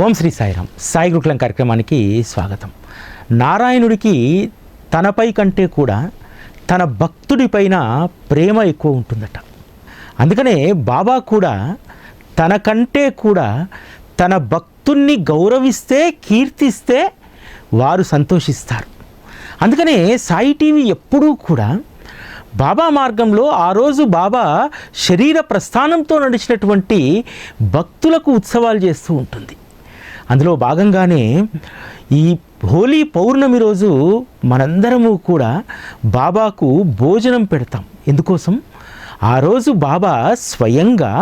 ఓం శ్రీ సాయిరామ్. సాయి గురుకులం కార్యక్రమానికి స్వాగతం. నారాయణుడికి తనపై కంటే కూడా తన భక్తుడిపైన ప్రేమ ఎక్కువ ఉంటుందట. అందుకనే బాబా కూడా తనకంటే కూడా తన భక్తుణ్ణి గౌరవిస్తే, కీర్తిస్తే వారు సంతోషిస్తారు. అందుకనే సాయి టీవీ ఎప్పుడూ కూడా బాబా మార్గంలో ఆ రోజు బాబా శరీర ప్రస్థానంతో నడిచినటువంటి భక్తులకు ఉత్సవాలు చేస్తూ ఉంటుంది. అందులో భాగంగానే ఈ హోలీ పౌర్ణమి రోజు మనందరము కూడా బాబాకు భోజనం పెడతాం. ఎందుకోసం? ఆ రోజు బాబా స్వయంగా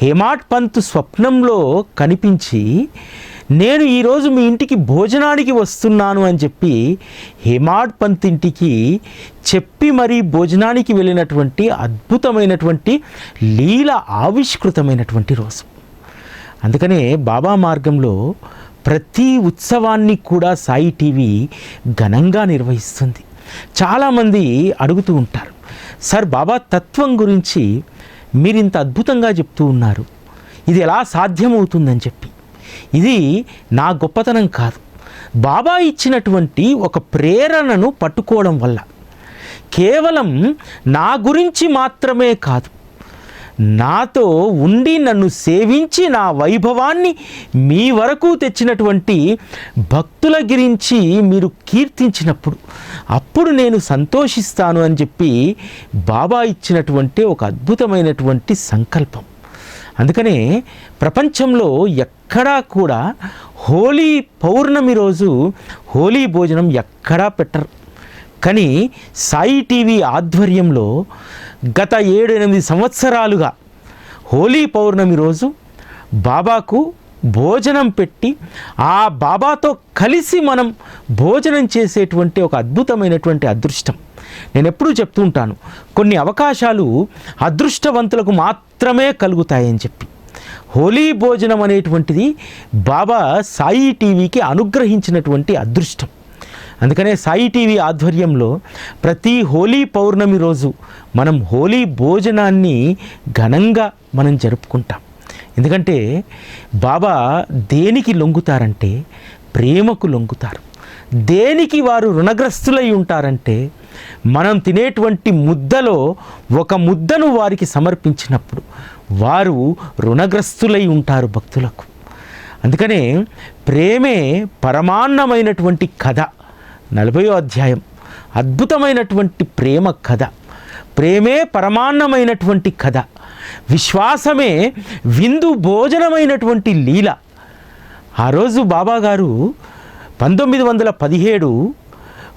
హేమాడ్ పంత్ స్వప్నంలో కనిపించి, నేను ఈరోజు మీ ఇంటికి భోజనానికి వస్తున్నాను అని చెప్పి హేమాడ్ పంత్ ఇంటికి చెప్పి మరీ భోజనానికి వెళ్ళినటువంటి అద్భుతమైనటువంటి లీల ఆవిష్కృతమైనటువంటి రోజు. అందుకనే బాబా మార్గంలో ప్రతి ఉత్సవాన్ని కూడా సాయి టీవీ ఘనంగా నిర్వహిస్తుంది. చాలామంది అడుగుతూ ఉంటారు, సార్ బాబా తత్వం గురించి మీరు ఇంత అద్భుతంగా చెప్తూ ఉన్నారు, ఇది ఎలా సాధ్యమవుతుందని చెప్పి. ఇది నా గొప్పతనం కాదు, బాబా ఇచ్చినటువంటి ఒక ప్రేరణను పట్టుకోవడం వల్ల. కేవలం నా గురించి మాత్రమే కాదు, నాతో ఉండి నన్ను సేవించి నా వైభవాన్ని మీ వరకు తెచ్చినటువంటి భక్తుల గురించి మీరు కీర్తించినప్పుడు అప్పుడు నేను సంతోషిస్తాను అని చెప్పి బాబా ఇచ్చినటువంటి ఒక అద్భుతమైనటువంటి సంకల్పం. అందుకనే ప్రపంచంలో ఎక్కడా కూడా హోలీ పౌర్ణమి రోజు హోలీ భోజనం ఎక్కడా పెట్టరు. కానీ సాయి టీవీ ఆధ్వర్యంలో గత 7-8 సంవత్సరాలుగా హోలీ పౌర్ణమి రోజు బాబాకు భోజనం పెట్టి ఆ బాబాతో కలిసి మనం భోజనం చేసేటువంటి ఒక అద్భుతమైనటువంటి అదృష్టం. నేను ఎప్పుడూ చెప్తూ ఉంటాను, కొన్ని అవకాశాలు అదృష్టవంతులకు మాత్రమే కలుగుతాయని చెప్పి. హోలీ భోజనం అనేటువంటిది బాబా సాయి టీవీకి అనుగ్రహించినటువంటి అదృష్టం. అందుకనే సాయి టీవీ ఆధ్వర్యంలో ప్రతి హోలీ పౌర్ణమి రోజు మనం హోలీ భోజనాన్ని ఘనంగా మనం జరుపుకుంటాం. ఎందుకంటే బాబా దేనికి లొంగుతారంటే ప్రేమకు లొంగుతారు. దేనికి వారు రుణగ్రస్తులై ఉంటారంటే మనం తినేటువంటి ముద్దలో ఒక ముద్దను వారికి సమర్పించినప్పుడు వారు రుణగ్రస్తులై ఉంటారు భక్తులకు. అందుకనే ప్రేమే పరమాన్నమైనటువంటి కథ. 40వ అధ్యాయం అద్భుతమైనటువంటి ప్రేమ కథ. ప్రేమే పరమాన్నమైనటువంటి కథ. విశ్వాసమే విందు భోజనమైనటువంటి లీల. ఆ రోజు బాబాగారు 1917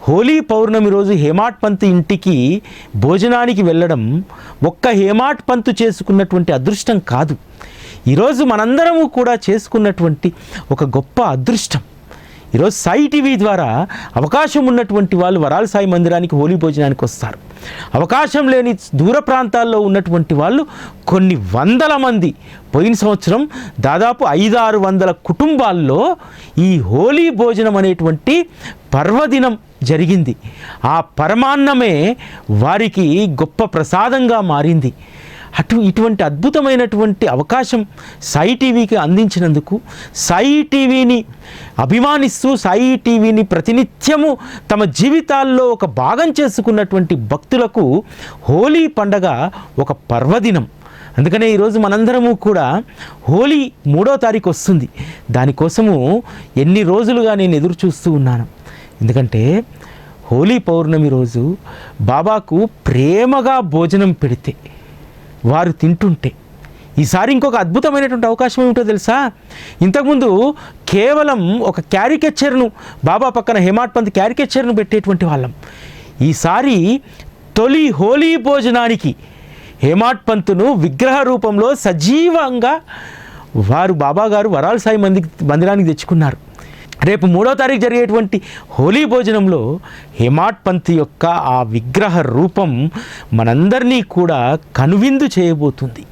హోలీ పౌర్ణమి రోజు హేమాడ్ పంత్ ఇంటికి భోజనానికి వెళ్ళడం ఒక్క హేమాడ్ పంత్ చేసుకున్నటువంటి అదృష్టం కాదు, ఈరోజు మనందరము కూడా చేసుకున్నటువంటి ఒక గొప్ప అదృష్టం. ఈరోజు సాయి టీవీ ద్వారా అవకాశం ఉన్నటువంటి వాళ్ళు వరాల సాయి మందిరానికి హోలీ భోజనానికి వస్తారు. అవకాశం లేని దూర ప్రాంతాల్లో ఉన్నటువంటి వాళ్ళు కొన్ని వందల మంది, పోయిన సంవత్సరం దాదాపు 500-600 కుటుంబాల్లో ఈ హోలీ భోజనం అనేటువంటి పర్వదినం జరిగింది. ఆ పరమాన్నమే వారికి గొప్ప ప్రసాదంగా మారింది. ఇటువంటి అద్భుతమైనటువంటి అవకాశం సాయి టీవీకి అందించినందుకు, సాయి టీవీని అభిమానిస్తూ సాయి టీవీని ప్రతినిత్యము తమ జీవితాల్లో ఒక భాగం చేసుకున్నటువంటి భక్తులకు హోలీ పండగ ఒక పర్వదినం. అందుకనే ఈరోజు మనందరము కూడా హోలీ 3వ తారీఖు వస్తుంది. దానికోసము ఎన్ని రోజులుగా నేను ఎదురు చూస్తూ ఉన్నాను. ఎందుకంటే హోలీ పౌర్ణమి రోజు బాబాకు ప్రేమగా భోజనం పెడితే వారు తింటుంటే, ఈసారి ఇంకొక అద్భుతమైనటువంటి అవకాశం ఏమిటో తెలుసా? ఇంతకుముందు కేవలం ఒక క్యారికేచర్ను, బాబా పక్కన హేమాడ్ పంత్ క్యారికేచర్ను పెట్టేటువంటి వాళ్ళం. ఈసారి తొలి హోలీ భోజనానికి హేమాడ్ పంత్ను విగ్రహ రూపంలో సజీవంగా వారు బాబాగారు వరాల సాయి మందిరానికి తెచ్చుకున్నారు. రేపు 3వ తారీఖు జరిగేటువంటి హోలీ భోజనంలో హేమాడ్ పంత్ యొక్క ఆ విగ్రహ రూపం మనందరినీ కూడా కనువిందు చేయబోతుంది.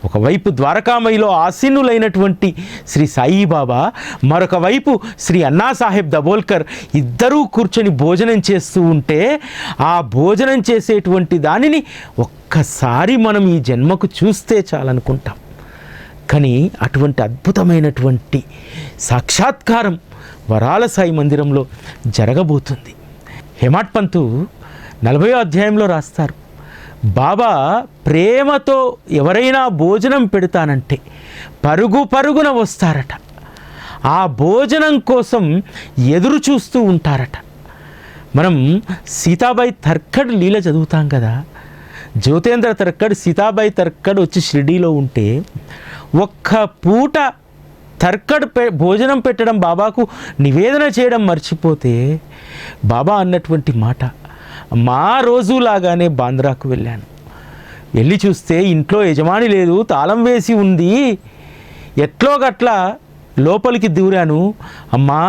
ఒకవైపు ద్వారకామయిలో ఆసీనులైనటువంటి శ్రీ సాయిబాబా, మరొక వైపు శ్రీ అన్నాసాహెబ్ దబోల్కర్ ఇద్దరూ కూర్చొని భోజనం చేస్తూ ఉంటే ఆ భోజనం చేసేటువంటి దానిని ఒక్కసారి మనం ఈ జన్మకు చూస్తే చాలనుకుంటాం. కానీ అటువంటి అద్భుతమైనటువంటి సాక్షాత్కారం వరాల సాయి మందిరంలో జరగబోతుంది. హేమాడ్ పంతు 40వ అధ్యాయంలో రాస్తారు, బాబా ప్రేమతో ఎవరైనా భోజనం పెడతానంటే పరుగు పరుగున వస్తారట. ఆ భోజనం కోసం ఎదురు చూస్తూ ఉంటారట. మనం సీతాబాయి తర్కడ్ లీల చదువుతాం కదా. జ్యోతేంద్ర తర్కడ్ సీతాబాయి తర్కడ్ వచ్చి షిరిడీలో ఉంటే ఒక్క పూట తర్కడ్ భోజనం పెట్టడం, బాబాకు నివేదన చేయడం మర్చిపోతే బాబా అన్నటువంటి మాట, మా రోజులాగానే బాంద్రాకు వెళ్ళాను. వెళ్ళి చూస్తే ఇంట్లో యజమాని లేదు, తాళం వేసి ఉంది. ఎట్లో గట్లా లోపలికి దూరాను. అమ్మా,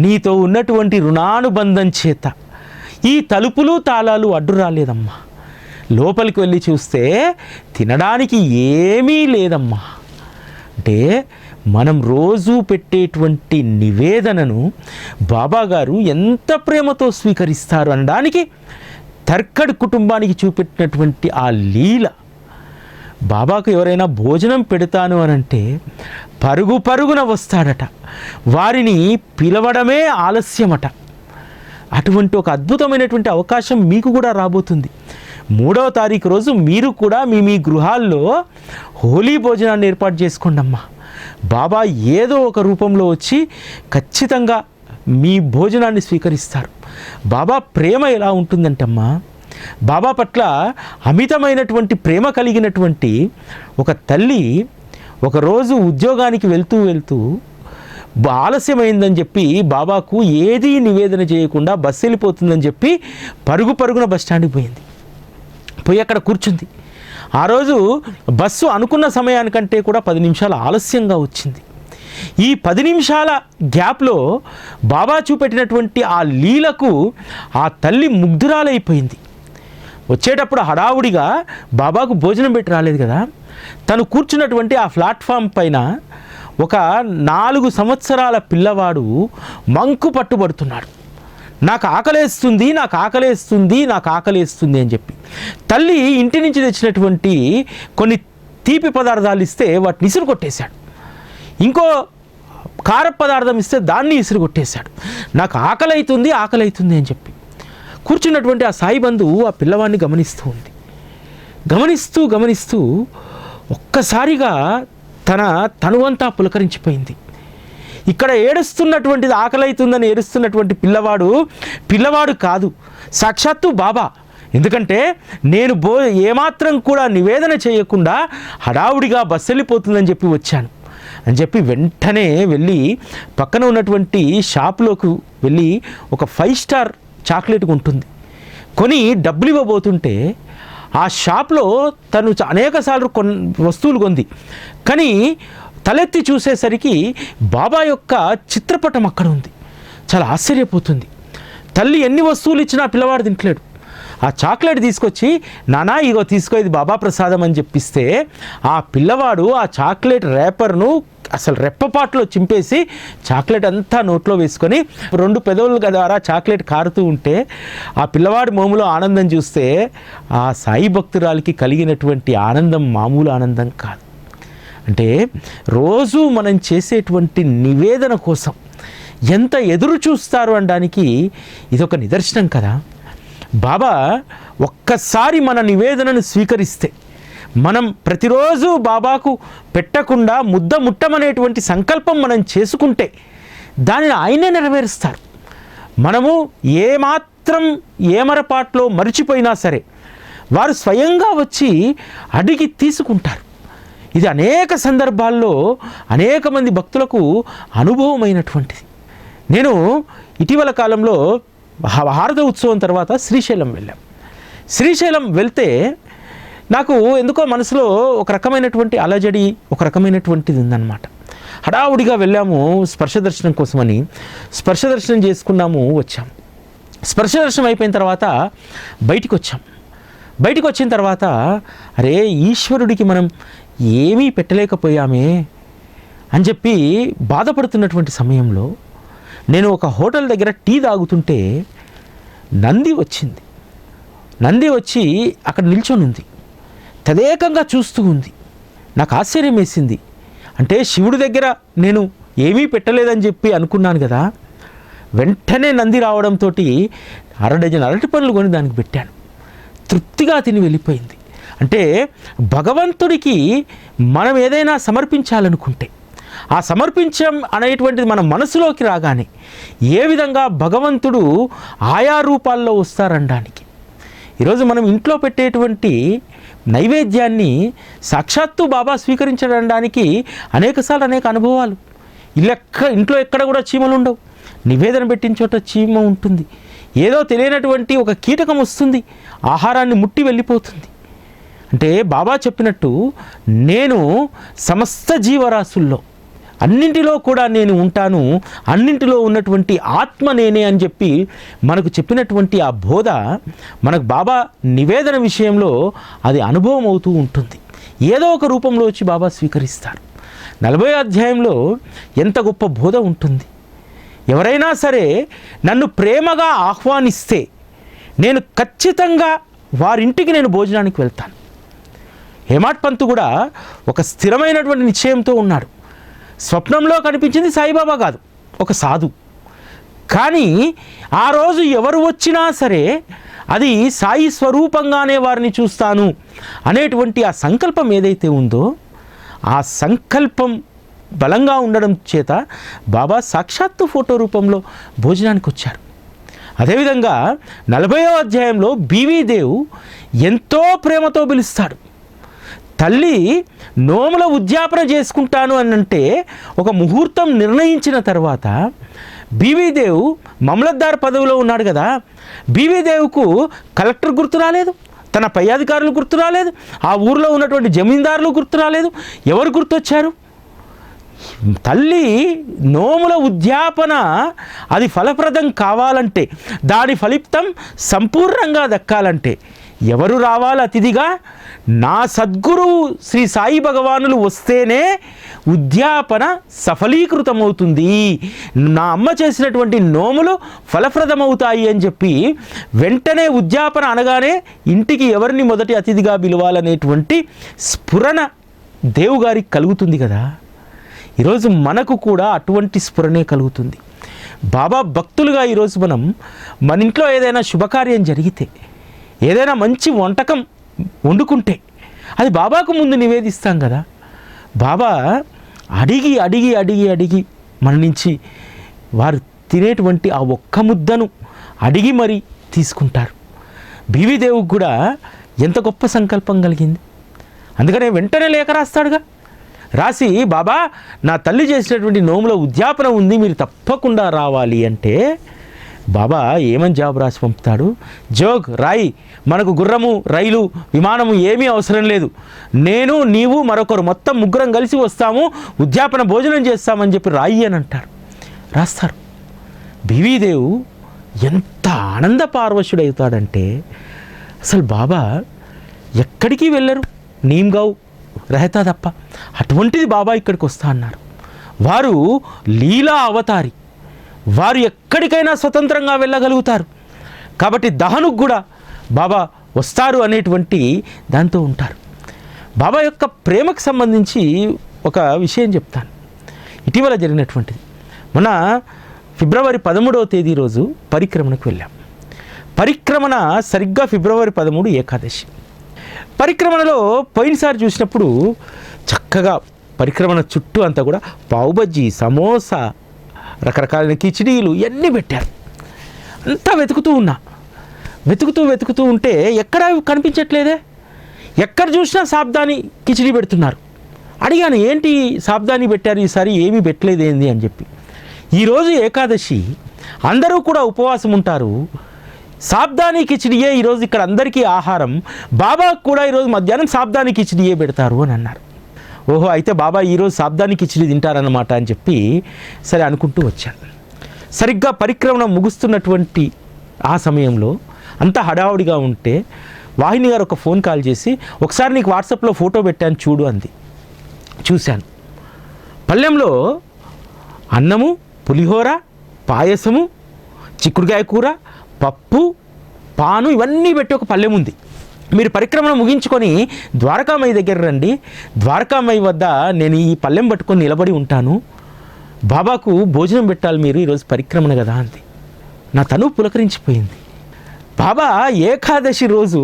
నీతో ఉన్నటువంటి రుణానుబంధం చేత ఈ తలుపులు తాళాలు అడ్డు రాలేదమ్మా. లోపలికి వెళ్ళి చూస్తే తినడానికి ఏమీ లేదమ్మా. అంటే మనం రోజు పెట్టేటువంటి నివేదనను బాబాగారు ఎంత ప్రేమతో స్వీకరిస్తారు అనడానికి తర్కడ్ కుటుంబానికి చూపెట్టినటువంటి ఆ లీల. బాబాకు ఎవరైనా భోజనం పెడతాను అనంటే పరుగు పరుగున వస్తాడట. వారిని పిలవడమే ఆలస్యమట. అటువంటి ఒక అద్భుతమైనటువంటి అవకాశం మీకు కూడా రాబోతుంది. 3వ తారీఖు రోజు మీరు కూడా మీ గృహాల్లో హోలీ భోజనాన్ని ఏర్పాటు చేసుకోండి అమ్మా. బాబా ఏదో ఒక రూపంలో వచ్చి ఖచ్చితంగా మీ భోజనాన్ని స్వీకరిస్తారు. బాబా ప్రేమ ఎలా ఉంటుందంటమ్మా, బాబా పట్ల అమితమైనటువంటి ప్రేమ కలిగినటువంటి ఒక తల్లి ఒకరోజు ఉద్యోగానికి వెళ్తూ ఆలస్యమైందని చెప్పి బాబాకు ఏదీ నివేదన చేయకుండా బస్సు వెళ్ళిపోతుందని చెప్పి పరుగున బస్ స్టాండ్కి పోయి అక్కడ కూర్చుంది. ఆ రోజు బస్సు అనుకున్న సమయానికంటే కూడా 10 నిమిషాలు ఆలస్యంగా వచ్చింది. ఈ 10 నిమిషాల గ్యాప్లో బాబా చూపెట్టినటువంటి ఆ లీలకు ఆ తల్లి ముగ్ధురాలైపోయింది. వచ్చేటప్పుడు హడావుడిగా బాబాకు భోజనం పెట్టి రాలేదు కదా. తను కూర్చున్నటువంటి ఆ ప్లాట్ఫామ్ పైన ఒక 4 సంవత్సరాల పిల్లవాడు మంకు పట్టుబడుతున్నాడు. నాకు ఆకలేస్తుంది అని చెప్పి తల్లి ఇంటి నుంచి తెచ్చినటువంటి కొన్ని తీపి పదార్థాలు ఇస్తే వాటిని ఇసురు కొట్టేశాడు. ఇంకో కార పదార్థం ఇస్తే దాన్ని ఇసురు కొట్టేశాడు. నాకు ఆకలి అవుతుంది అని చెప్పి కూర్చున్నటువంటి ఆ సాయి బంధువు ఆ పిల్లవాడిని గమనిస్తూ ఒక్కసారిగా తనువంతా పులకరించిపోయింది. ఇక్కడ ఏడుస్తున్నటువంటిది ఆకలి అవుతుందని ఏడుస్తున్నటువంటి పిల్లవాడు కాదు, సాక్షాత్తు బాబా. ఎందుకంటే నేను ఏమాత్రం కూడా నివేదన చేయకుండా హడావుడిగా బస్సు వెళ్ళిపోతుందని చెప్పి వచ్చాను అని చెప్పి వెంటనే వెళ్ళి పక్కన ఉన్నటువంటి షాపులోకి వెళ్ళి ఒక 5 స్టార్ చాక్లెట్ ఉంటుంది కొని డబ్బులు ఇవ్వబోతుంటే ఆ షాప్లో తను అనేకసార్లు వస్తువులు కొంది. కానీ తలెత్తి చూసేసరికి బాబా యొక్క చిత్రపటం అక్కడ ఉంది. చాలా ఆశ్చర్యపోతుంది. తల్లి ఎన్ని వస్తువులు ఇచ్చినా పిల్లవాడు తింటలేడు. ఆ చాక్లెట్ తీసుకొచ్చి, నానా ఇగో తీసుకో, ఇది బాబా ప్రసాదం అని చెప్పిస్తే ఆ పిల్లవాడు ఆ చాక్లెట్ ర్యాపర్ను అసలు రెప్పపాట్లో చింపేసి చాక్లెట్ అంతా నోట్లో వేసుకొని 2 పెదవుల ద్వారా చాక్లెట్ కారుతూ ఉంటే ఆ పిల్లవాడి మోములో ఆనందం చూస్తే ఆ సాయి భక్తురాలికి కలిగినటువంటి ఆనందం మామూలు ఆనందం కాదు. అంటే రోజు మనం చేసేటువంటి నివేదన కోసం ఎంత ఎదురు చూస్తారు అనడానికి ఇదొక నిదర్శనం కదా. బాబా ఒక్కసారి మన నివేదనను స్వీకరిస్తే, మనం ప్రతిరోజు బాబాకు పెట్టకుండా ముట్టమనేటువంటి సంకల్పం మనం చేసుకుంటే దానిని ఆయనే నెరవేరుస్తారు. మనము ఏమాత్రం ఏమరపాట్లో మరిచిపోయినా సరే వారు స్వయంగా వచ్చి అడిగి తీసుకుంటారు. ఇది అనేక సందర్భాల్లో అనేక మంది భక్తులకు అనుభవమైనటువంటిది. నేను ఇటీవల కాలంలో హారత ఉత్సవం తర్వాత శ్రీశైలం వెళ్ళాం. శ్రీశైలం వెళ్తే నాకు ఎందుకో మనసులో ఒక రకమైనటువంటి అలజడి, ఒక రకమైనటువంటిది ఉందన్నమాట. హడావుడిగా వెళ్ళాము స్పర్శ దర్శనం కోసమని. స్పర్శ దర్శనం చేసుకున్నాము, వచ్చాము. స్పర్శ దర్శనం అయిపోయిన తర్వాత బయటికి వచ్చిన తర్వాత అరే ఈశ్వరుడికి మనం ఏమీ పెట్టలేకపోయామే అని చెప్పి బాధపడుతున్నటువంటి సమయంలో నేను ఒక హోటల్ దగ్గర టీ తాగుతుంటే నంది వచ్చి అక్కడ నిల్చొని ఉంది. తదేకంగా చూస్తూ ఉంది. నాకు ఆశ్చర్యం వేసింది. అంటే శివుడి దగ్గర నేను ఏమీ పెట్టలేదని చెప్పి అనుకున్నాను కదా, వెంటనే నంది రావడంతో అరడజన్ అరటి పండ్లు కొని దానికి పెట్టాను. తృప్తిగా తిని వెళ్ళిపోయింది. అంటే భగవంతుడికి మనం ఏదైనా సమర్పించాలనుకుంటే ఆ సమర్పించం అనేటువంటిది మన మనసులోకి రాగానే ఏ విధంగా భగవంతుడు ఆయా రూపాల్లో వస్తారనడానికి, ఈరోజు మనం ఇంట్లో పెట్టేటువంటి నైవేద్యాన్ని సాక్షాత్తు బాబా స్వీకరించడానికి అనేకసార్లు అనేక అనుభవాలు. ఇంట్లో ఎక్కడ కూడా చీమలు ఉండవు, నివేదన పెట్టిన చోట చీమ ఉంటుంది, ఏదో తెలియనటువంటి ఒక కీటకం వస్తుంది, ఆహారాన్ని ముట్టి వెళ్ళిపోతుంది. అంటే బాబా చెప్పినట్టు నేను సమస్త జీవరాశుల్లో అన్నింటిలో కూడా నేను ఉంటాను, అన్నింటిలో ఉన్నటువంటి ఆత్మ నేనే అని చెప్పి మనకు చెప్పినటువంటి ఆ బోధ మనకు బాబా నివేదన విషయంలో అది అనుభవం అవుతూ ఉంటుంది. ఏదో ఒక రూపంలో వచ్చి బాబా స్వీకరిస్తారు. 40వ అధ్యాయంలో ఎంత గొప్ప బోధ ఉంటుంది. ఎవరైనా సరే నన్ను ప్రేమగా ఆహ్వానిస్తే నేను ఖచ్చితంగా వారింటికి నేను భోజనానికి వెళ్తాను. హేమాడ్ పంత్ కూడా ఒక స్థిరమైనటువంటి నిశ్చయంతో ఉన్నాడు. స్వప్నంలో కనిపించింది సాయిబాబా కాదు, ఒక సాధు. కానీ ఆ రోజు ఎవరు వచ్చినా సరే అది సాయి స్వరూపంగానే వారిని చూస్తాను అనేటువంటి ఆ సంకల్పం ఏదైతే ఉందో ఆ సంకల్పం బలంగా ఉండడం చేత బాబా సాక్షాత్తు ఫోటో రూపంలో భోజనానికి వచ్చారు. అదేవిధంగా 40వ అధ్యాయంలో బీవీ దేవ్ ఎంతో ప్రేమతో పిలుస్తాడు. తల్లి నోముల ఉద్యాపన చేసుకుంటాను అని అంటే ఒక ముహూర్తం నిర్ణయించిన తర్వాత బీవీదేవ్ మమలద్దార్ పదవిలో ఉన్నాడు కదా, బీవీదేవ్కు కలెక్టర్ గుర్తు రాలేదు, తన పై అధికారులు గుర్తు రాలేదు, ఆ ఊరిలో ఉన్నటువంటి జమీందారులు గుర్తు రాలేదు. ఎవరు గుర్తొచ్చారు? తల్లి నోముల ఉద్యాపన అది ఫలప్రదం కావాలంటే, దాని ఫలితం సంపూర్ణంగా దక్కాలంటే ఎవరు రావాలి అతిథిగా? నా సద్గురువు శ్రీ సాయి భగవానులు వస్తేనే ఉద్యాపన సఫలీకృతమవుతుంది, నా అమ్మ చేసినటువంటి నోములు ఫలప్రదమవుతాయి అని చెప్పి వెంటనే ఉద్యాపన అనగానే ఇంటికి ఎవరిని మొదటి అతిథిగా పిలవాలనేటువంటి స్ఫురణ దేవుగారికి కలుగుతుంది కదా. ఈరోజు మనకు కూడా అటువంటి స్ఫురణే కలుగుతుంది. బాబా భక్తులుగా ఈరోజు మన ఇంట్లో ఏదైనా శుభకార్యం జరిగితే, ఏదైనా మంచి వంటకం వండుకుంటే అది బాబాకు ముందు నివేదిస్తాం కదా. బాబా అడిగి అడిగి అడిగి అడిగి మన నుంచి వారు తినేటువంటి ఆ ఒక్క ముద్దను అడిగి మరీ తీసుకుంటారు. బీవీదేవుకు కూడా ఎంత గొప్ప సంకల్పం కలిగింది. అందుకనే వెంటనే లేఖ రాస్తాడుగా, రాసి బాబా నా తల్లి చేసినటువంటి నోముల ఉద్యాపన ఉంది, మీరు తప్పకుండా రావాలి అంటే బాబా ఏమని జవాబు రాసి పంపుతాడు? జోగ్ రాయి, మనకు గుర్రము రైలు విమానము ఏమీ అవసరం లేదు, నేను నీవు మరొకరు మొత్తం ముగ్గురం కలిసి వస్తాము, ఉద్యాపన భోజనం చేస్తామని చెప్పి రాయి అని అంటారు. రాస్తారు. బీవీదేవు ఎంత ఆనంద పార్వశుడవుతాడంటే అసలు బాబా ఎక్కడికి వెళ్ళరు, నీమ్గావ్ రహతా తప్ప. అటువంటిది బాబా ఇక్కడికి వస్తా అన్నారు. వారు లీలా అవతారి, వారు ఎక్కడికైనా స్వతంత్రంగా వెళ్ళగలుగుతారు. కాబట్టి దహనుకు కూడా బాబా వస్తారు అనేటువంటి దాంతో ఉంటారు. బాబా యొక్క ప్రేమకు సంబంధించి ఒక విషయం చెప్తాను. ఇటీవల జరిగినటువంటిది, మొన్న ఫిబ్రవరి 13వ తేదీ రోజు పరిక్రమణకు వెళ్ళాం. పరిక్రమణ సరిగ్గా ఫిబ్రవరి 13 ఏకాదశి. పరిక్రమణలో పోయినసారి చూసినప్పుడు చక్కగా పరిక్రమణ చుట్టూ అంతా కూడా పావుబజ్జీ, సమోసా, రకరకాలైన కిచిడీలు ఇవన్నీ పెట్టారు. అంతా వెతుకుతూ ఉన్నా, వెతుకుతూ ఉంటే ఎక్కడ కనిపించట్లేదే. ఎక్కడ చూసినా సాబ్దాని కిచిడీ పెడుతున్నారు. అడిగాను, ఏంటి సాబ్దాని పెట్టారు ఈసారి, ఏమీ పెట్టలేదు ఏంది అని చెప్పి. ఈరోజు ఏకాదశి, అందరూ కూడా ఉపవాసం ఉంటారు, సాబ్దాని కిచిడియే ఈరోజు ఇక్కడ అందరికీ ఆహారం, బాబాకు కూడా ఈరోజు మధ్యాహ్నం సాబ్దాని కిచిడియే పెడతారు అని అన్నారు. ఓహో, అయితే బాబా ఈరోజు సాబ్దాని కిచిడి తింటారన్నమాట అని చెప్పి సరే అనుకుంటూ వచ్చాను. సరిగ్గా పరిక్రమణ ముగుస్తున్నటువంటి ఆ సమయంలో అంతా హడావుడిగా ఉంటే వాహిని గారు ఒక ఫోన్ కాల్ చేసి, ఒకసారి నీకు వాట్సాప్లో ఫోటో పెట్టాను చూడు అంది. చూశాను. పళ్ళెంలో అన్నము, పులిహోర, పాయసము, చిక్కుడుకాయ కూర, పప్పు, పాను ఇవన్నీ పెట్టి ఒక పళ్ళెం ఉంది. మీరు పరిక్రమణ ముగించుకొని ద్వారకామయ్య దగ్గర రండి, ద్వారకామయ్య వద్ద నేను ఈ పళ్ళెం పట్టుకొని నిలబడి ఉంటాను, బాబాకు భోజనం పెట్టాలి మీరు, ఈరోజు పరిక్రమణ కదా అంది. నా తను పులకరించిపోయింది. బాబా ఏకాదశి రోజు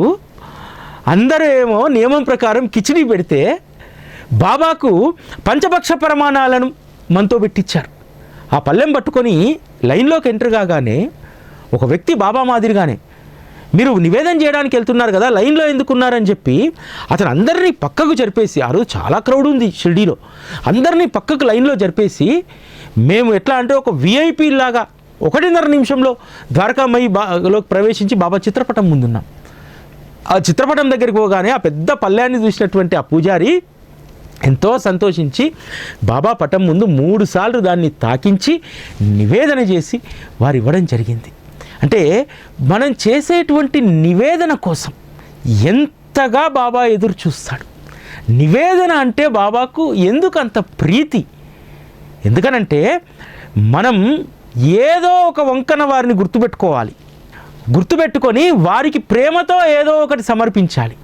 అందరూ ఏమో నియమం ప్రకారం కిచిడి పెడితే బాబాకు పంచభక్ష ప్రమాణాలను మనతో పెట్టించారు. ఆ పళ్ళెం పట్టుకొని లైన్లోకి ఎంటర్ కాగానే ఒక వ్యక్తి బాబా మాదిరిగానే, మీరు నివేదన చేయడానికి వెళ్తున్నారు కదా, లైన్లో ఎందుకున్నారని చెప్పి అతను అందరినీ పక్కకు జరిపేసి, ఆ రోజు చాలా క్రౌడ్ ఉంది షిర్డీలో, అందరినీ పక్కకు లైన్లో జరిపేసి, మేము ఎట్లా అంటే ఒక విఐపీ లాగా 1.5 నిమిషంలో ద్వారకామయ్యలోకి ప్రవేశించి బాబా చిత్రపటం ముందున్నాం. ఆ చిత్రపటం దగ్గరికి పోగానే ఆ పెద్ద పళ్ళాన్ని చూసినటువంటి ఆ పూజారి ఎంతో సంతోషించి బాబా పటం ముందు 3 సార్లు దాన్ని తాకించి నివేదన చేసి వారు ఇవ్వడం జరిగింది. అంటే మనం చేసేటువంటి నివేదన కోసం ఎంతగా బాబా ఎదురు చూస్తాడు. నివేదన అంటే బాబాకు ఎందుకు అంత ప్రీతి? ఎందుకనంటే మనం ఏదో ఒక వంకన వారిని గుర్తుపెట్టుకొని వారికి ప్రేమతో ఏదో ఒకటి సమర్పించాలి.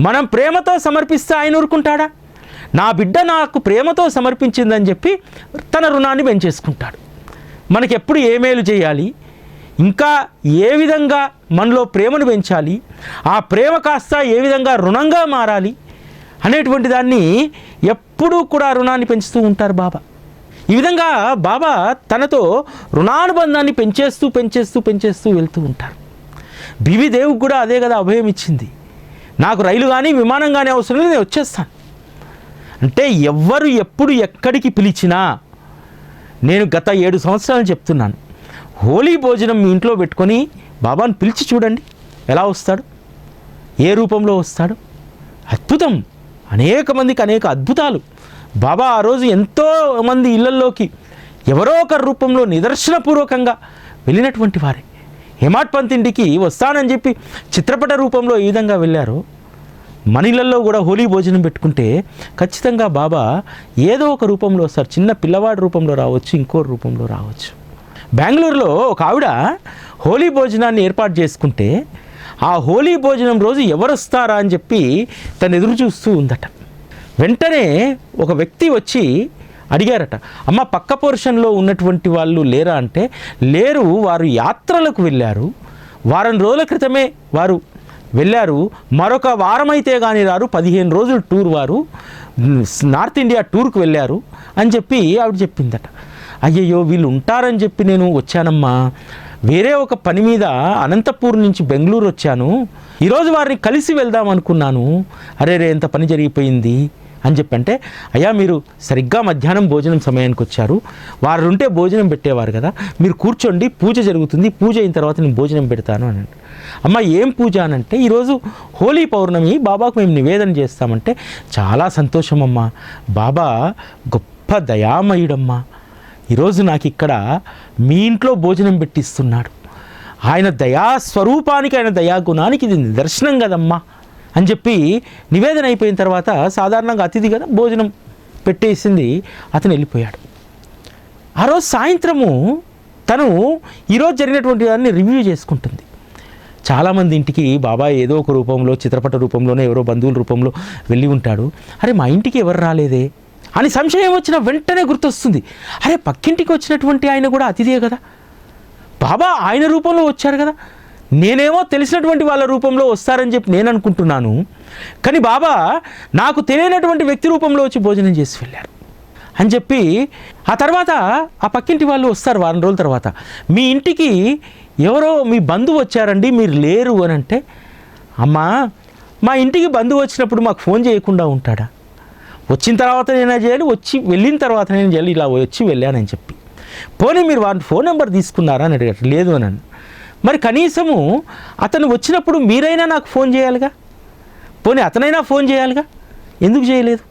మనం ప్రేమతో సమర్పిస్తే ఆయన ఊరుకుంటాడా? నా బిడ్డ నాకు ప్రేమతో సమర్పించిందని చెప్పి తన రుణాన్ని పెంచేసుకుంటాడు. మనకెప్పుడు ఏ మేలు చేయాలి, ఇంకా ఏ విధంగా మనలో ప్రేమను పెంచాలి, ఆ ప్రేమ కాస్త ఏ విధంగా రుణంగా మారాలి అనేటువంటి దాన్ని ఎప్పుడూ కూడా రుణాన్ని పెంచుతూ ఉంటారు బాబా. ఈ విధంగా బాబా తనతో రుణానుబంధాన్ని పెంచేస్తూ వెళ్తూ ఉంటారు. బివి దేవుకు కూడా అదే కదా అభయం ఇచ్చింది, నాకు రైలు కానీ విమానం కానీ అవసరం లేదు, నేను వచ్చేస్తాను అంటే. ఎవ్వరు ఎప్పుడు ఎక్కడికి పిలిచినా, నేను గత 7 సంవత్సరాలు చెప్తున్నాను, హోలీ భోజనం మీ ఇంట్లో పెట్టుకొని బాబాను పిలిచి చూడండి ఎలా వస్తాడు, ఏ రూపంలో వస్తాడు. అద్భుతం, అనేక మందికి అనేక అద్భుతాలు. బాబా ఆ రోజు ఎంతోమంది ఇళ్లల్లోకి ఎవరో ఒకరి రూపంలో నిదర్శనపూర్వకంగా వెళ్ళినటువంటి వారే. హేమాడ్ పంత్ ఇంటికి వస్తానని చెప్పి చిత్రపట రూపంలో ఈ విధంగా వెళ్ళారు. మన ఇళ్లలో కూడా హోలీ భోజనం పెట్టుకుంటే ఖచ్చితంగా బాబా ఏదో ఒక రూపంలో వస్తారు. చిన్న పిల్లవాడి రూపంలో రావచ్చు, ఇంకో రూపంలో రావచ్చు. బెంగళూరులో ఒక ఆవిడ హోలీ భోజనాన్ని ఏర్పాటు చేసుకుంటే ఆ హోలీ భోజనం రోజు ఎవరు వస్తారా అని చెప్పి తను ఎదురు చూస్తూ ఉందట. వెంటనే ఒక వ్యక్తి వచ్చి అడిగారట, అమ్మ పక్క పోర్షన్లో ఉన్నటువంటి వాళ్ళు లేరా అంటే, లేరు, వారు యాత్రలకు వెళ్ళారు, వారం రోజుల క్రితమే వారు వెళ్ళారు, మరొక వారం అయితే కానీ రారు, 15 రోజులు టూర్, వారు నార్త్ ఇండియా టూర్కి వెళ్ళారు అని చెప్పి ఆవిడ చెప్పిందట. అయ్యయ్యో వీళ్ళు ఉంటారని చెప్పి నేను వచ్చానమ్మా, వేరే ఒక పని మీద అనంతపూర్ నుంచి బెంగళూరు వచ్చాను, ఈరోజు వారిని కలిసి వెళ్దాం అనుకున్నాను, అరే ఎంత పని జరిగిపోయింది అని చెప్పంటే, అయ్యా మీరు సరిగ్గా మధ్యాహ్నం భోజనం సమయానికి వచ్చారు, వారు ఉంటే భోజనం పెట్టేవారు కదా, మీరు కూర్చోండి, పూజ జరుగుతుంది, పూజ అయిన తర్వాత నేను భోజనం పెడతాను అని. అమ్మ ఏం పూజ అనంటే, ఈరోజు హోలీ పౌర్ణమి, బాబాకు మేము నివేదన చేస్తామంటే, చాలా సంతోషం అమ్మా, బాబా గొప్ప దయామయుడమ్మా, ఈరోజు నాకు ఇక్కడ మీ ఇంట్లో భోజనం పెట్టిస్తున్నాడు, ఆయన దయాస్వరూపానికి, ఆయన దయాగుణానికి ఇది నిదర్శనం కదమ్మా అని చెప్పి నివేదన అయిపోయిన తర్వాత సాధారణంగా అతిథి కదా భోజనం పెట్టేసింది, అతను వెళ్ళిపోయాడు. ఆ రోజు సాయంత్రము తను ఈరోజు జరిగినటువంటి దాన్ని రివ్యూ చేసుకుంటుంది. చాలామంది ఇంటికి బాబా ఏదో ఒక రూపంలో, చిత్రపట రూపంలోనే, ఎవరో బంధువుల రూపంలో వెళ్ళి ఉంటాడు, అరే మా ఇంటికి ఎవరు రాలేదే అని సంశయం వచ్చిన వెంటనే గుర్తొస్తుంది, అరే పక్కింటికి వచ్చినటువంటి ఆయన కూడా అతిథే కదా, బాబా ఆయన రూపంలో వచ్చారు కదా, నేనేమో తెలిసినటువంటి వాళ్ళ రూపంలో వస్తారని చెప్పి నేను అనుకుంటున్నాను, కానీ బాబా నాకు తెలియనటువంటి వ్యక్తి రూపంలో వచ్చి భోజనం చేసి వెళ్ళారు అని చెప్పి, ఆ తర్వాత ఆ పక్కింటి వాళ్ళు వస్తారు వారం రోజుల తర్వాత, మీ ఇంటికి ఎవరో మీ బంధువు వచ్చారండి మీరు లేరు అని అంటే, అమ్మా మా ఇంటికి బంధువు వచ్చినప్పుడు మాకు ఫోన్ చేయకుండా ఉంటాడా, వచ్చిన తర్వాత నేనే చేయాలి, వచ్చి వెళ్ళిన తర్వాత నేను చేయాలి, ఇలా వచ్చి వెళ్ళానని చెప్పి, పోనీ మీరు వారి ఫోన్ నెంబర్ తీసుకున్నారా అని అడిగారు, లేదు అని. మరి కనీసము అతను వచ్చినప్పుడు మీరైనా నాకు ఫోన్ చేయాలిగా, పోనీ అతనైనా ఫోన్ చేయాలిగా, ఎందుకు చేయలేదు?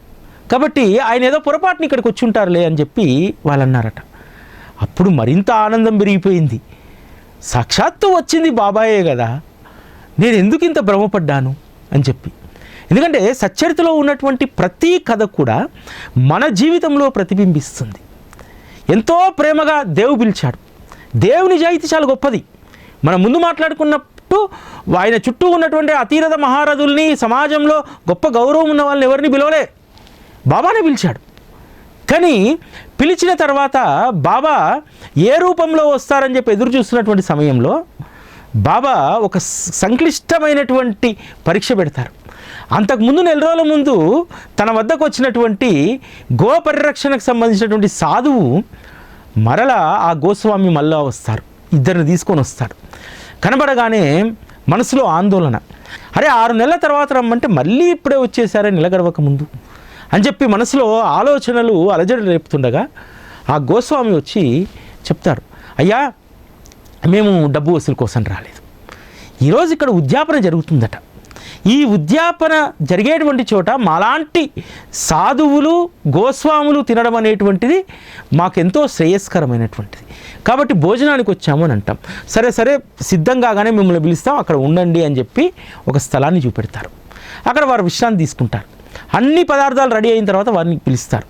కాబట్టి ఆయన ఏదో పొరపాటుని ఇక్కడికి వచ్చి ఉంటారులే అని చెప్పి వాళ్ళు అన్నారట. అప్పుడు మరింత ఆనందం పెరిగిపోయింది, సాక్షాత్తు వచ్చింది బాబాయే కదా, నేను ఎందుకు ఇంత భ్రమపడ్డాను అని చెప్పి. ఎందుకంటే సచ్చరితలో ఉన్నటువంటి ప్రతి కథ కూడా మన జీవితంలో ప్రతిబింబిస్తుంది. ఎంతో ప్రేమగా దేవుడు పిలిచాడు, దేవుని నిజాయితీ చాలా గొప్పది. మనం ముందు మాట్లాడుకున్నట్టు ఆయన చుట్టూ ఉన్నటువంటి అతిరథ మహారథుల్ని, సమాజంలో గొప్ప గౌరవం ఉన్న వాళ్ళని ఎవరిని పిలవలే, బాబానే పిలిచాడు. కానీ పిలిచిన తర్వాత బాబా ఏ రూపంలో వస్తారని చెప్పి ఎదురు చూస్తున్నటువంటి సమయంలో బాబా ఒక సంక్లిష్టమైనటువంటి పరీక్ష పెడతారు. అంతకుముందు నెల రోజుల ముందు తన వద్దకు వచ్చినటువంటి గో పరిరక్షణకు సంబంధించినటువంటి సాధువు మరలా ఆ గోస్వామి మళ్ళా వస్తారు, ఇద్దరిని తీసుకొని వస్తారు. కనబడగానే మనసులో ఆందోళన, అరే 6 నెలల తర్వాత రమ్మంటే మళ్ళీ ఇప్పుడే వచ్చేసారే నెల గడవక ముందు అని చెప్పి మనసులో ఆలోచనలు అలజడి రేపుతుండగా ఆ గోస్వామి వచ్చి చెప్తారు, అయ్యా మేము డబ్బు వసూలు కోసం రాలేదు, ఈరోజు ఇక్కడ ఉద్యాపన జరుగుతుందట. ఈ ఉద్యాపన జరిగేటువంటి చోట మాలాంటి సాధువులు గోస్వాములు తినడం అనేటువంటిది మాకెంతో శ్రేయస్కరమైనటువంటిది, కాబట్టి భోజనానికి వచ్చాము అని అంటాం. సరే సరే సిద్ధం కాగానే మిమ్మల్ని పిలుస్తాం, అక్కడ ఉండండి అని చెప్పి ఒక స్థలాన్ని చూపెడతారు. అక్కడ వారు విశ్రాంతి తీసుకుంటారు. అన్ని పదార్థాలు రెడీ అయిన తర్వాత వారిని పిలుస్తారు.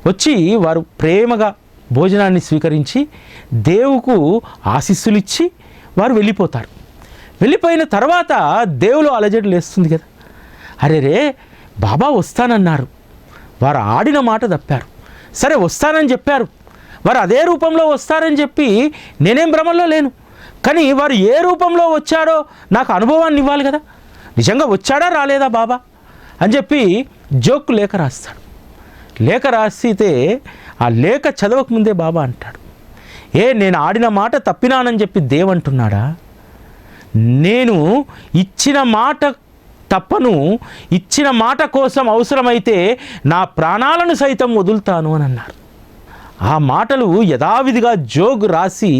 వచ్చి వారు ప్రేమగా భోజనాన్ని స్వీకరించి దేవుకు ఆశీస్సులు ఇచ్చి వారు వెళ్ళిపోతారు. వెళ్ళిపోయిన తర్వాత దేవులో అలజడి లేస్తుంది కదా, అరే రే బాబా వస్తానన్నారు, వారు ఆడిన మాట తప్పారు. సరే వస్తానని చెప్పారు, వారు అదే రూపంలో వస్తారని చెప్పి నేనేం భ్రమంలో లేను, కానీ వారు ఏ రూపంలో వచ్చారో నాకు అనుభవాన్ని ఇవ్వాలి కదా, నిజంగా వచ్చాడా రాలేదా బాబా అని చెప్పి జోక్ లేఖ రాస్తాడు. లేఖ రాసితే ఆ లేఖ చదవకముందే బాబా అంటాడు, నేను ఆడిన మాట తప్పినానని చెప్పి దేవంటున్నాడా, నేను ఇచ్చిన మాట తప్పను, ఇచ్చిన మాట కోసం అవసరమైతే నా ప్రాణాలను సైతం వదులుతాను అని అన్నారు. ఆ మాటలు యథావిధిగా జోగు రాసి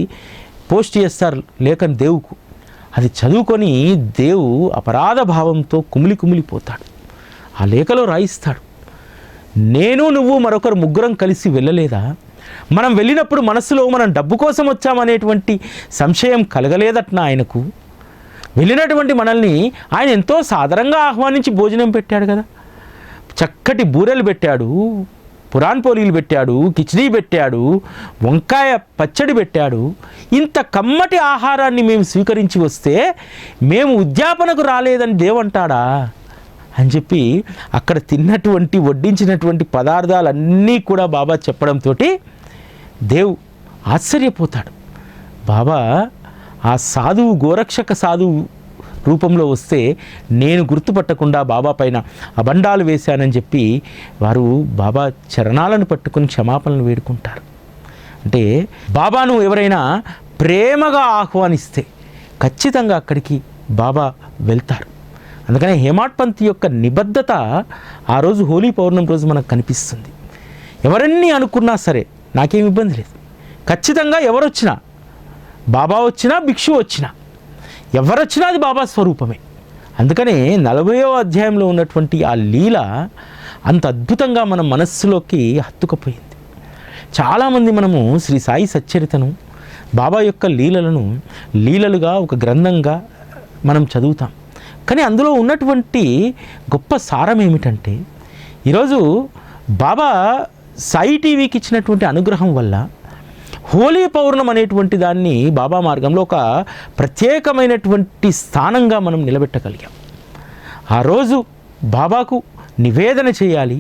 పోస్ట్ చేస్తారు లేఖని దేవుకు. అది చదువుకొని దేవు అపరాధ భావంతో కుమిలిపోతాడు. ఆ లేఖలో రాయిస్తాడు, నేను నువ్వు మరొకరు ముగ్గురం కలిసి వెళ్ళలేదా, మనం వెళ్ళినప్పుడు మనసులో మనం డబ్బు కోసం వచ్చామనేటువంటి సంశయం కలగలేదట్నా ఆయనకు, వెళ్ళినటువంటి మనల్ని ఆయన ఎంతో సాదరంగా ఆహ్వానించి భోజనం పెట్టాడు కదా, చక్కటి బూరెలు పెట్టాడు, పురాణ్ పోలీలు పెట్టాడు, కిచిడీ పెట్టాడు, వంకాయ పచ్చడి పెట్టాడు. ఇంత కమ్మటి ఆహారాన్ని మేము స్వీకరించి వస్తే మేము ఉద్యాపనకు రాలేదని దేవంటాడా అని చెప్పి అక్కడ తిన్నటువంటి వడ్డించినటువంటి పదార్థాలన్నీ కూడా బాబా చెప్పడంతో దేవ్ ఆశ్చర్యపోతాడు. బాబా ఆ సాధువు గోరక్షక సాధువు రూపంలో వస్తే నేను గుర్తుపట్టకుండా బాబా పైన అబండాలు వేశానని చెప్పి వారు బాబా చరణాలను పట్టుకొని క్షమాపణలు వేడుకుంటారు. అంటే బాబాను ఎవరైనా ప్రేమగా ఆహ్వానిస్తే ఖచ్చితంగా అక్కడికి బాబా వెళ్తారు. అందుకనే హేమాడ్ పంత్ యొక్క నిబద్ధత ఆ రోజు హోలీ పౌర్ణమి రోజు మనకు కనిపిస్తుంది. ఎవరన్నీ అనుకున్నా సరే నాకేం ఇబ్బంది లేదు, ఖచ్చితంగా ఎవరొచ్చినా, బాబా వచ్చినా భిక్షు వచ్చినా, ఎవరొచ్చినా అది బాబా స్వరూపమే. అందుకనే 40వ అధ్యాయంలో ఉన్నటువంటి ఆ లీల అంత అద్భుతంగా మన మనస్సులోకి హత్తుకుపోయింది. చాలామంది మనము శ్రీ సాయి సచ్చరితను, బాబా యొక్క లీలలుగా ఒక గ్రంథంగా మనం చదువుతాం. కానీ అందులో ఉన్నటువంటి గొప్ప సారం ఏమిటంటే, ఈరోజు బాబా సాయి టీవీకి ఇచ్చినటువంటి అనుగ్రహం వల్ల హోలీ పౌర్ణమి అనేటువంటి దాన్ని బాబా మార్గంలో ఒక ప్రత్యేకమైనటువంటి స్థానంగా మనం నిలబెట్టగలిగాం. ఆ రోజు బాబాకు నివేదన చేయాలి.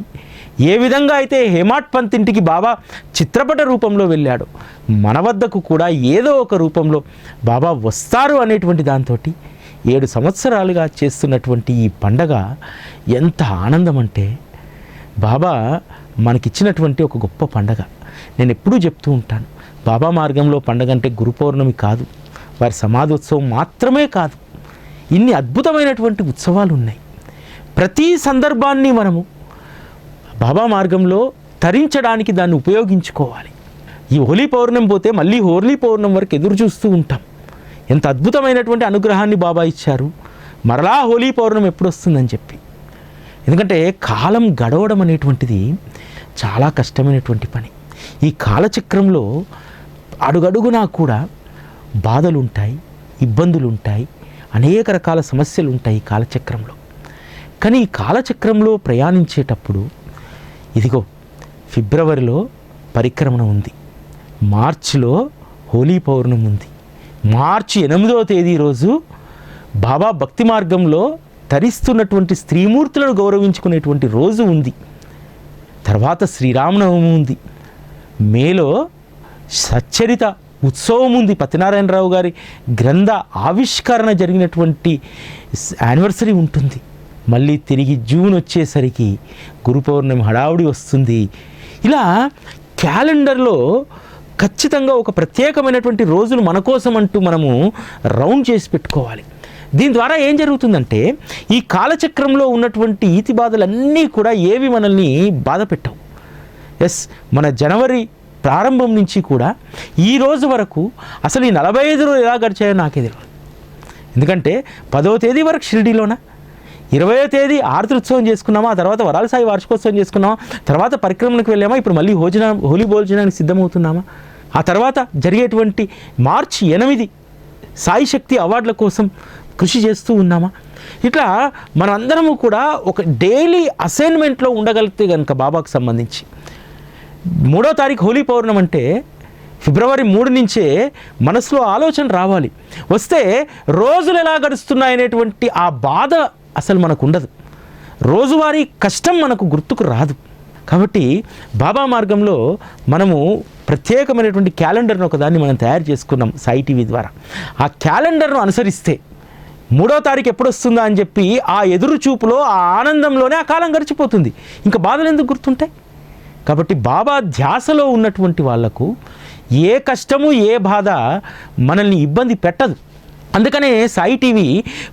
ఏ విధంగా అయితే హేమాడ్ పంత్ ఇంటికి బాబా చిత్రపట రూపంలో వెళ్ళాడో మన వద్దకు కూడా ఏదో ఒక రూపంలో బాబా వస్తారు అనేటువంటి దాంతో 7 సంవత్సరాలుగా చేస్తున్నటువంటి ఈ పండగ ఎంత ఆనందం అంటే, బాబా మనకిచ్చినటువంటి ఒక గొప్ప పండగ. నేను ఎప్పుడూ చెప్తూ ఉంటాను, బాబా మార్గంలో పండగ అంటే గురు పౌర్ణమి కాదు, వారి సమాధోత్సవం మాత్రమే కాదు, ఇన్ని అద్భుతమైనటువంటి ఉత్సవాలు ఉన్నాయి. ప్రతి సందర్భాన్ని మనము బాబా మార్గంలో తరించడానికి దాన్ని ఉపయోగించుకోవాలి. ఈ హోలీ పౌర్ణమి పోతే మళ్ళీ హోలీ పౌర్ణమి వరకు ఎదురు చూస్తూ ఉంటాం. ఎంత అద్భుతమైనటువంటి అనుగ్రహాన్ని బాబా ఇచ్చారు, మరలా హోలీ పౌర్ణమి ఎప్పుడు వస్తుందని చెప్పి. ఎందుకంటే కాలం గడవడం అనేటువంటిది చాలా కష్టమైనటువంటి పని. ఈ కాలచక్రంలో అడుగడుగునా కూడా బాధలు ఉంటాయి, ఇబ్బందులు ఉంటాయి, అనేక రకాల సమస్యలు ఉంటాయి ఈ కాలచక్రంలో. కానీ ఈ కాలచక్రంలో ప్రయాణించేటప్పుడు ఇదిగో ఫిబ్రవరిలో పరిక్రమణ ఉంది, మార్చిలో హోలీ పౌర్ణమి ఉంది, మార్చి 8వ తేదీ రోజు బాబా భక్తి మార్గంలో తరిస్తున్నటువంటి స్త్రీమూర్తులను గౌరవించుకునేటువంటి రోజు ఉంది. తర్వాత శ్రీరామనవమి ఉంది. మేలో సచ్చరిత ఉత్సవం ఉంది. పత్యనారాయణరావు గారి గ్రంథ ఆవిష్కరణ జరిగినటువంటి యానివర్సరీ ఉంటుంది. మళ్ళీ తిరిగి జూన్ వచ్చేసరికి గురు పౌర్ణమి హడావుడి వస్తుంది. ఇలా క్యాలెండర్లో ఖచ్చితంగా ఒక ప్రత్యేకమైనటువంటి రోజులు మన కోసం అంటూ మనము రౌండ్ చేసి పెట్టుకోవాలి. దీని ద్వారా ఏం జరుగుతుందంటే ఈ కాలచక్రంలో ఉన్నటువంటి ఈతి బాధలన్నీ కూడా ఏవి మనల్ని బాధ పెట్టవు. మన జనవరి ప్రారంభం నుంచి కూడా ఈ రోజు వరకు అసలు ఈ 45 రోజులు ఎలా గడిచాయో నాకే తెలియదు. ఎందుకంటే 10వ తేదీ వరకు షిరిడీలోన, 20వ తేదీ ఆర్ద్రోత్సవం చేసుకున్నామా, ఆ తర్వాత వరాల సాయి వార్షికోత్సవం చేసుకున్నామా, తర్వాత పరిక్రమణకు వెళ్ళామా, ఇప్పుడు మళ్ళీ హోలీ భోజనానికి సిద్ధమవుతున్నామా, ఆ తర్వాత జరిగేటువంటి మార్చి 8 సాయి శక్తి అవార్డుల కోసం కృషి చేస్తూ ఉన్నామా. ఇట్లా మనందరము కూడా ఒక డైలీ అసైన్మెంట్లో ఉండగలిగితే కనుక బాబాకు సంబంధించి 3వ తారీఖు హోలీ పౌర్ణమి అంటే ఫిబ్రవరి 3 నుంచే మనసులో ఆలోచన రావాలి. వస్తే రోజులు ఎలా గడుస్తున్నాయనేటువంటి ఆ బాధ అసలు మనకు ఉండదు. రోజువారీ కష్టం మనకు గుర్తుకు రాదు. కాబట్టి బాబా మార్గంలో మనము ప్రత్యేకమైనటువంటి క్యాలెండర్ను ఒకదాన్ని మనం తయారు చేసుకున్నాం సాయి టీవీ ద్వారా. ఆ క్యాలెండర్ను అనుసరిస్తే 3వ తారీఖు ఎప్పుడు వస్తుందా అని చెప్పి ఆ ఎదురు చూపులో, ఆ ఆనందంలోనే ఆ కాలం గడిచిపోతుంది. ఇంకా బాధలు ఎందుకు గుర్తుంటాయి? కాబట్టి బాబా ధ్యాసలో ఉన్నటువంటి వాళ్లకు ఏ కష్టము ఏ బాధ మనల్ని ఇబ్బంది పెట్టదు. అందుకనే సాయి టీవీ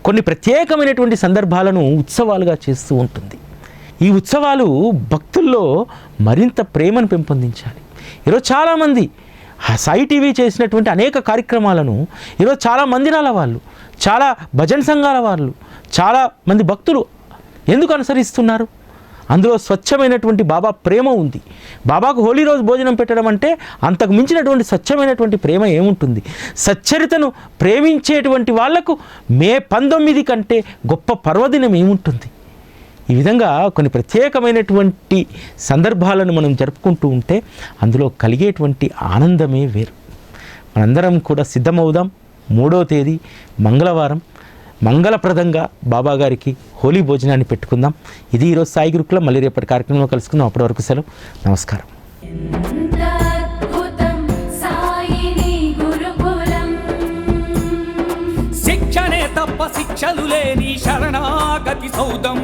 కొన్ని ప్రత్యేకమైనటువంటి సందర్భాలను ఉత్సవాలుగా చేస్తూ ఉంటుంది. ఈ ఉత్సవాలు భక్తుల్లో మరింత ప్రేమను పెంపొందించాలి. ఈరోజు చాలామంది సాయి టీవీ చేసినటువంటి అనేక కార్యక్రమాలను ఈరోజు చాలా మందిరాల వాళ్ళు, చాలా భజన సంఘాల వాళ్ళు, చాలా మంది భక్తులు ఎందుకు అనుసరిస్తున్నారు? అందులో స్వచ్ఛమైనటువంటి బాబా ప్రేమ ఉంది. బాబాకు హోలీ రోజు భోజనం పెట్టడం అంటే అంతకు మించినటువంటి స్వచ్ఛమైనటువంటి ప్రేమ ఏముంటుంది? సచ్చరితను ప్రేమించేటువంటి వాళ్లకు మే 19 కంటే గొప్ప పర్వదినం ఏముంటుంది? ఈ విధంగా కొన్ని ప్రత్యేకమైనటువంటి సందర్భాలను మనం జరుపుకుంటూ ఉంటే అందులో కలిగేటువంటి ఆనందమే వేరు. మనందరం కూడా సిద్ధమవుదాం. 3వ తేదీ మంగళవారం మంగళప్రదంగా బాబా గారికి హోలీ భోజనాన్ని పెట్టుకుందాం. ఇది ఈరోజు సాయి గురుకులం. మళ్ళీ రేపటి కార్యక్రమంలో కలుసుకుందాం. అప్పటి వరకు సెలవు. నమస్కారం. శిక్షణే తప్ప శిక్షలు లేని శరణాగతి సౌదం.